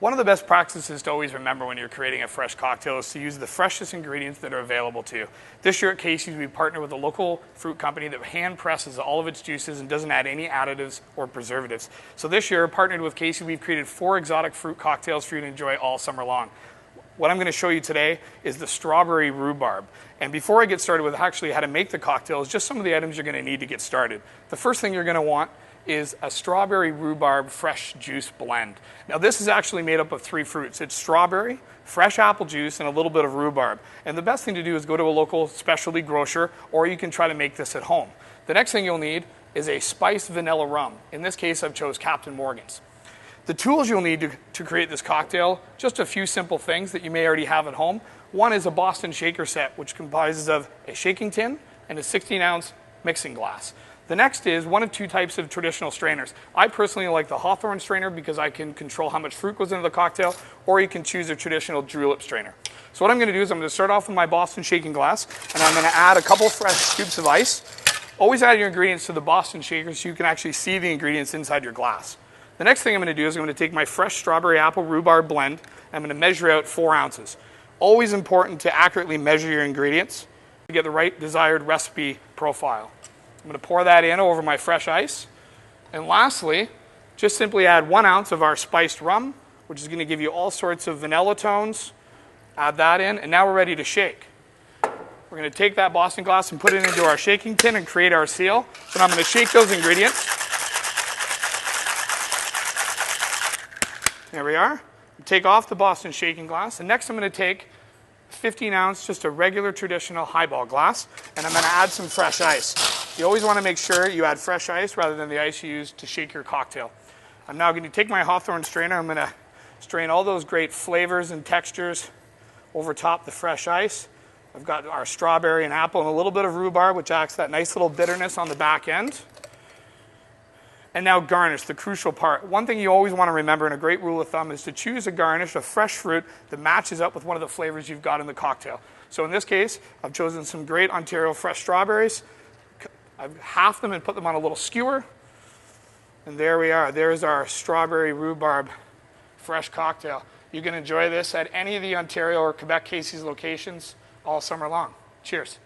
One of the best practices to always remember when you're creating a fresh cocktail is to use the freshest ingredients that are available to you. This year at Casey's, we partner with a local fruit company that hand presses all of its juices and doesn't add any additives or preservatives. So this year, partnered with Casey's, we've created 4 exotic fruit cocktails for you to enjoy all summer long. What I'm going to show you today is the Strawberry Rhubarb. And before I get started with actually how to make the cocktails, just some of the items you're going to need to get started. The first thing you're going to want is a strawberry rhubarb fresh juice blend. Now this is actually made up of 3 fruits. It's strawberry, fresh apple juice, and a little bit of rhubarb. And the best thing to do is go to a local specialty grocer, or you can try to make this at home. The next thing you'll need is a spiced vanilla rum. In this case, I've chose Captain Morgan's. The tools you'll need to create this cocktail, just a few simple things that you may already have at home. One is a Boston shaker set, which comprises of a shaking tin and a 16-ounce mixing glass. The next is one of 2 types of traditional strainers. I personally like the Hawthorne strainer because I can control how much fruit goes into the cocktail, or you can choose a traditional julep strainer. So what I'm going to do is I'm going to start off with my Boston shaking glass, and I'm going to add a couple fresh scoops of ice. Always add your ingredients to the Boston shaker so you can actually see the ingredients inside your glass. The next thing I'm going to do is I'm going to take my fresh strawberry apple rhubarb blend, and I'm going to measure out 4 ounces. Always important to accurately measure your ingredients to get the right desired recipe profile. I'm going to pour that in over my fresh ice. And lastly, just simply add 1 ounce of our spiced rum, which is going to give you all sorts of vanilla tones. Add that in, and now we're ready to shake. We're going to take that Boston glass and put it into our shaking tin and create our seal. Then I'm going to shake those ingredients. There we are. Take off the Boston shaking glass, and next I'm going to take 15 ounce, just a regular traditional highball glass, and I'm going to add some fresh ice. You always want to make sure you add fresh ice rather than the ice you use to shake your cocktail. I'm now going to take my Hawthorne strainer. I'm going to strain all those great flavors and textures over top the fresh ice. I've got our strawberry and apple and a little bit of rhubarb, which acts that nice little bitterness on the back end. And now garnish, the crucial part. One thing you always want to remember, and a great rule of thumb, is to choose a garnish of fresh fruit that matches up with one of the flavors you've got in the cocktail. So in this case, I've chosen some great Ontario fresh strawberries. I've halved them and put them on a little skewer. And there we are. There's our strawberry rhubarb fresh cocktail. You can enjoy this at any of the Ontario or Quebec Casey's locations all summer long. Cheers.